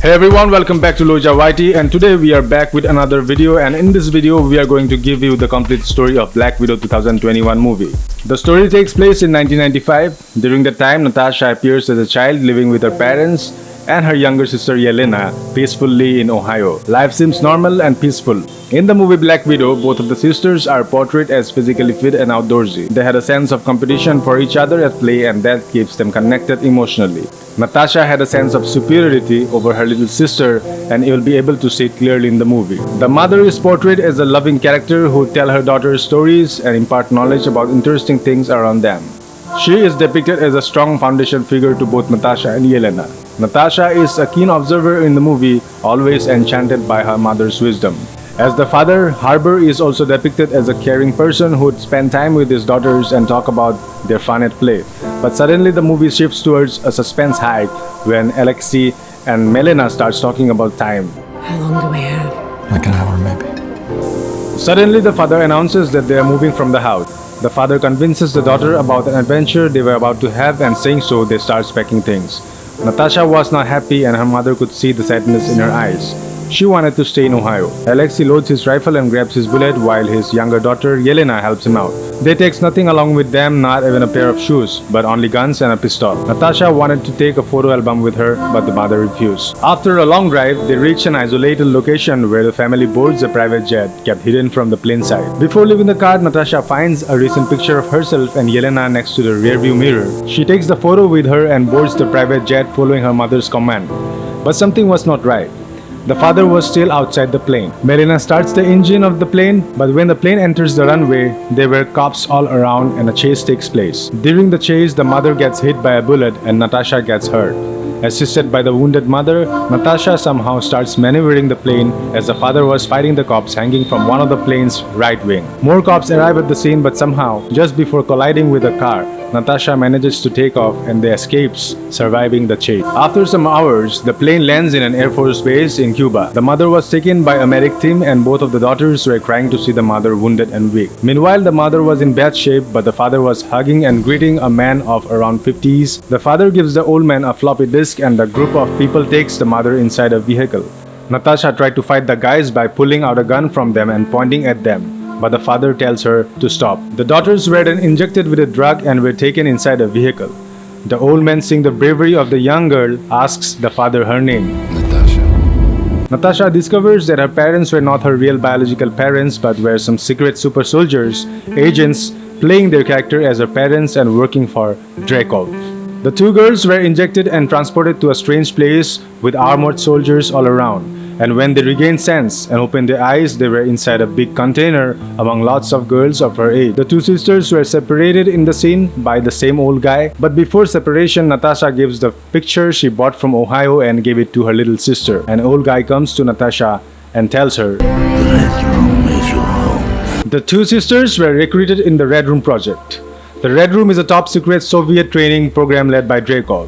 Hey everyone, welcome back to Loijaa and today we are back with another video, and in this video we are going to give you the complete story of Black Widow 2021 movie. The story takes place in 1995. During that time, Natasha appears as a child living with her parents and her younger sister Yelena peacefully in Ohio. Life seems normal and peaceful. In the movie Black Widow, both of the sisters are portrayed as physically fit and outdoorsy. They had a sense of competition for each other at play, and that keeps them connected emotionally. Natasha had a sense of superiority over her little sister, and you will be able to see it clearly in the movie. The mother is portrayed as a loving character who tells her daughter stories and impart knowledge about interesting things around them. She is depicted as a strong foundation figure to both Natasha and Yelena. Natasha is a keen observer in the movie, always enchanted by her mother's wisdom. As the father, Harbour is also depicted as a caring person who would spend time with his daughters and talk about their fun at play. But suddenly the movie shifts towards a suspense hike when Alexei and Melena starts talking about time. How long do we have? Like an hour, maybe. Suddenly the father announces that they are moving from the house. The father convinces the daughter about an adventure they were about to have, and saying so, they start packing things. Natasha was not happy, and her mother could see the sadness in her eyes. She wanted to stay in Ohio. Alexei loads his rifle and grabs his bullet while his younger daughter Yelena helps him out. They take nothing along with them, not even a pair of shoes, but only guns and a pistol. Natasha wanted to take a photo album with her, but the mother refused. After a long drive, they reach an isolated location where the family boards a private jet kept hidden from the plane side. Before leaving the car, Natasha finds a recent picture of herself and Yelena next to the rearview mirror. She takes the photo with her and boards the private jet following her mother's command. But something was not right. The father was still outside the plane. Melena starts the engine of the plane, but when the plane enters the runway, there were cops all around and a chase takes place. During the chase, the mother gets hit by a bullet and Natasha gets hurt. Assisted by the wounded mother, Natasha somehow starts maneuvering the plane as the father was fighting the cops hanging from one of the plane's right wing. More cops arrive at the scene, but somehow, just before colliding with a car, Natasha manages to take off and they escapes, surviving the chase. After some hours, the plane lands in an Air Force base in Cuba. The mother was taken by a medic team, and both of the daughters were crying to see the mother wounded and weak. Meanwhile, the mother was in bad shape, but the father was hugging and greeting a man of around 50s. The father gives the old man a floppy disk, and a group of people takes the mother inside a vehicle. Natasha tried to fight the guys by pulling out a gun from them and pointing at them, but the father tells her to stop. The daughters were then injected with a drug and were taken inside a vehicle. The old man, seeing the bravery of the young girl, asks the father her name. Natasha discovers that her parents were not her real biological parents, but were some secret super soldiers, agents, playing their character as her parents and working for Dreykov. The two girls were injected and transported to a strange place with armored soldiers all around. And when they regained sense and opened their eyes, they were inside a big container among lots of girls of her age. The two sisters were separated in the scene by the same old guy, but before separation, Natasha gives the picture she bought from Ohio and gave it to her little sister. An old guy comes to Natasha and tells her, "The Red Room is your home." The two sisters were recruited in the Red Room project. The Red Room is a top-secret Soviet training program led by Dreykov.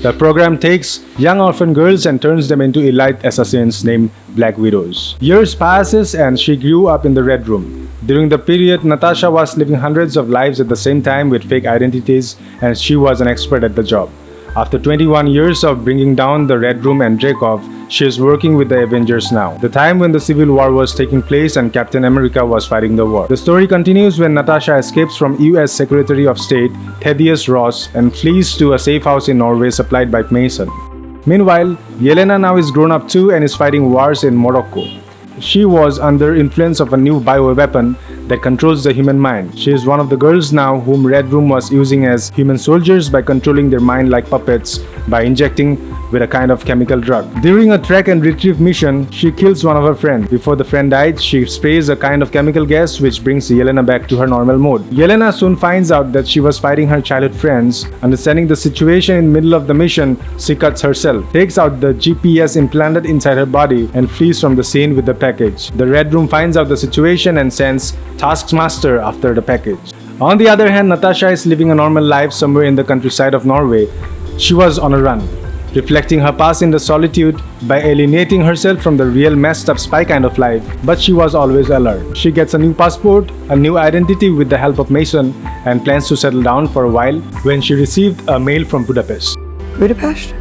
The program takes young orphan girls and turns them into elite assassins named Black Widows. Years passes and she grew up in the Red Room. During the period, Natasha was living hundreds of lives at the same time with fake identities, and she was an expert at the job. After 21 years of bringing down the Red Room and Dreykov, she is working with the Avengers now, the time when the Civil War was taking place and Captain America was fighting the war. The story continues when Natasha escapes from US Secretary of State Thaddeus Ross and flees to a safe house in Norway supplied by Mason. Meanwhile, Yelena now is grown up too and is fighting wars in Morocco. She was under influence of a new bioweapon that controls the human mind. She is one of the girls now whom Red Room was using as human soldiers by controlling their mind like puppets by injecting with a kind of chemical drug. During a track and retrieve mission, she kills one of her friends. Before the friend died, she sprays a kind of chemical gas which brings Yelena back to her normal mode. Yelena soon finds out that she was fighting her childhood friends. Understanding the situation in the middle of the mission, she cuts herself, takes out the GPS implanted inside her body and flees from the scene with the package. The Red Room finds out the situation and sends Taskmaster after the package. On the other hand, Natasha is living a normal life somewhere in the countryside of Norway. She was on a run, reflecting her past in the solitude by alienating herself from the real messed up spy kind of life, but she was always alert. She gets a new passport, a new identity with the help of Mason, and plans to settle down for a while when she received a mail from Budapest. Budapest?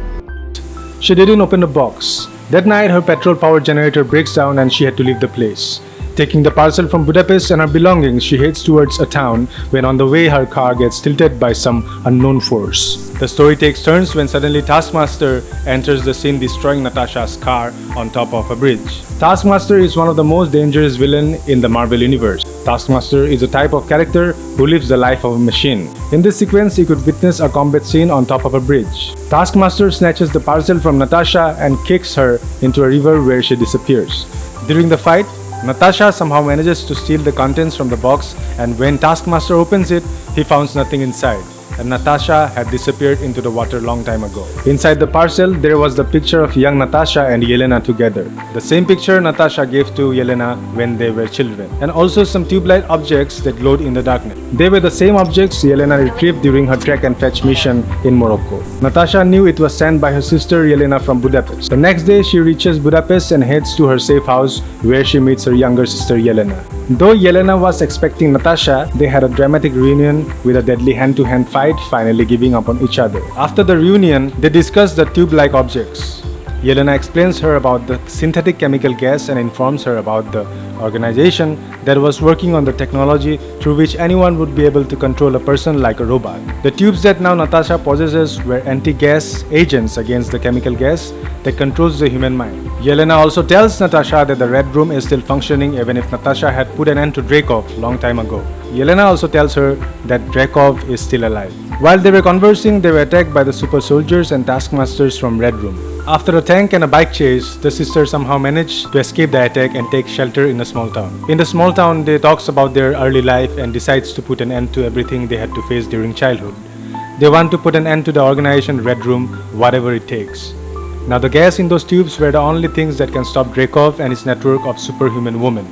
She didn't open the box. That night, her petrol power generator breaks down and she had to leave the place. Taking the parcel from Budapest and her belongings, she heads towards a town when on the way her car gets tilted by some unknown force. The story takes turns when suddenly Taskmaster enters the scene, destroying Natasha's car on top of a bridge. Taskmaster is one of the most dangerous villains in the Marvel universe. Taskmaster is a type of character who lives the life of a machine. In this sequence, you could witness a combat scene on top of a bridge. Taskmaster snatches the parcel from Natasha and kicks her into a river where she disappears. During the fight, Natasha somehow manages to steal the contents from the box, and when Taskmaster opens it, he finds nothing inside, and Natasha had disappeared into the water long time ago. Inside the parcel, there was the picture of young Natasha and Yelena together. The same picture Natasha gave to Yelena when they were children, and also some tube-like objects that glowed in the darkness. They were the same objects Yelena retrieved during her track and fetch mission in Morocco. Natasha knew it was sent by her sister Yelena from Budapest. The next day, she reaches Budapest and heads to her safe house where she meets her younger sister Yelena. Though Yelena was expecting Natasha, they had a dramatic reunion with a deadly hand-to-hand fight, finally giving up on each other. After the reunion, they discuss the tube-like objects. Yelena explains her about the synthetic chemical gas and informs her about the organization that was working on the technology through which anyone would be able to control a person like a robot. The tubes that now Natasha possesses were anti-gas agents against the chemical gas that controls the human mind. Yelena also tells Natasha that the Red Room is still functioning even if Natasha had put an end to Dreykov long time ago. Yelena also tells her that Dreykov is still alive. While they were conversing, they were attacked by the super soldiers and taskmasters from Red Room. After a tank and a bike chase, the sisters somehow manage to escape the attack and take shelter in a small town. In the small town, they talks about their early life and decides to put an end to everything they had to face during childhood. They want to put an end to the organization Red Room, whatever it takes. Now the gas in those tubes were the only things that can stop Dreykov and his network of superhuman women.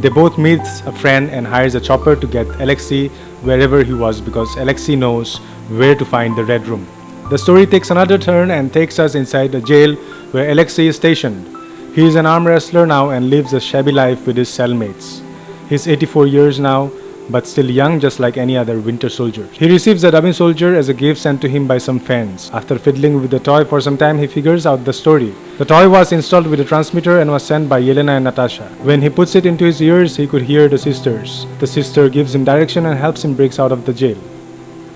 They both meet a friend and hires a chopper to get Alexei wherever he was because Alexei knows where to find the Red Room. The story takes another turn and takes us inside a jail where Alexei is stationed. He is an arm wrestler now and lives a shabby life with his cellmates. He's 84 years now, but still young just like any other winter soldier. He receives a dummy soldier as a gift sent to him by some fans. After fiddling with the toy for some time, he figures out the story. The toy was installed with a transmitter and was sent by Yelena and Natasha. When he puts it into his ears, he could hear the sisters. The sister gives him direction and helps him break out of the jail.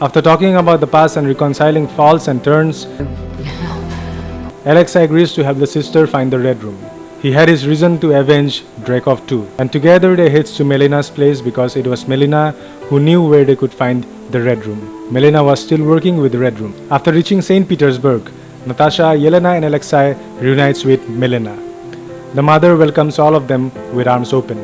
After talking about the past and reconciling faults and turns, Alexei agrees to help the sister find the Red Room. He had his reason to avenge Dreykov too, and together they heads to Melena's place because it was Melena who knew where they could find the Red Room. Melena was still working with the Red Room. After reaching St. Petersburg, Natasha, Yelena and Alexei reunites with Melena. The mother welcomes all of them with arms open.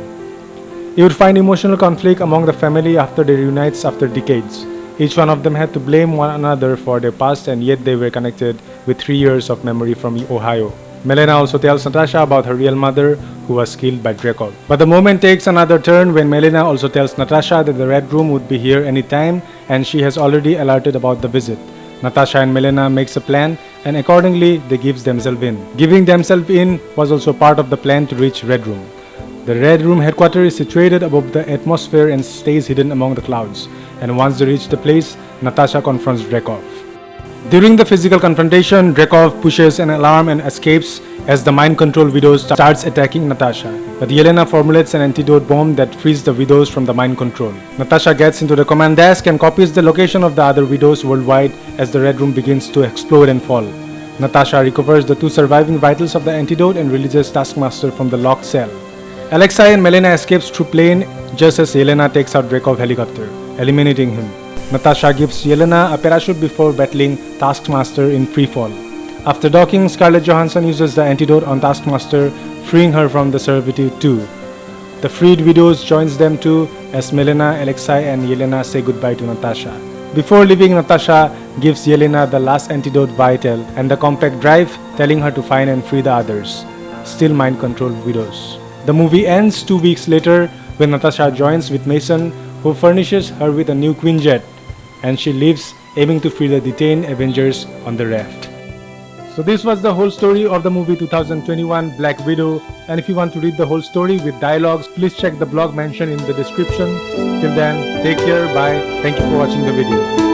You would find emotional conflict among the family after they reunites after decades. Each one of them had to blame one another for their past, and yet they were connected with 3 years of memory from Ohio. Melena also tells Natasha about her real mother who was killed by Dreykov. But the moment takes another turn when Melena also tells Natasha that the Red Room would be here anytime and she has already alerted about the visit. Natasha and Melena makes a plan and accordingly they gives themselves in. Giving themselves in was also part of the plan to reach Red Room. The Red Room headquarters is situated above the atmosphere and stays hidden among the clouds. And once they reach the place, Natasha confronts Dreykov. During the physical confrontation, Dreykov pushes an alarm and escapes as the mind control widows starts attacking Natasha. But Yelena formulates an antidote bomb that frees the widows from the mind control. Natasha gets into the command desk and copies the location of the other widows worldwide as the Red Room begins to explode and fall. Natasha recovers the 2 surviving vitals of the antidote and releases Taskmaster from the locked cell. Alexei and Melena escapes through plane just as Yelena takes out Dreykov helicopter, eliminating him. Natasha gives Yelena a parachute before battling Taskmaster in freefall. After docking, Scarlett Johansson uses the antidote on Taskmaster, freeing her from the servitude too. The freed widows joins them too as Melena, Alexei and Yelena say goodbye to Natasha. Before leaving, Natasha gives Yelena the last antidote vital and the compact drive, telling her to find and free the others, still mind-controlled widows. The movie ends 2 weeks later when Natasha joins with Mason, who furnishes her with a new Quinjet, and she leaves aiming to free the detained Avengers on the raft. So this was the whole story of the movie 2021 Black Widow, and if you want to read the whole story with dialogues, please check the blog mentioned in the description. Till then, take care, bye, thank you for watching the video.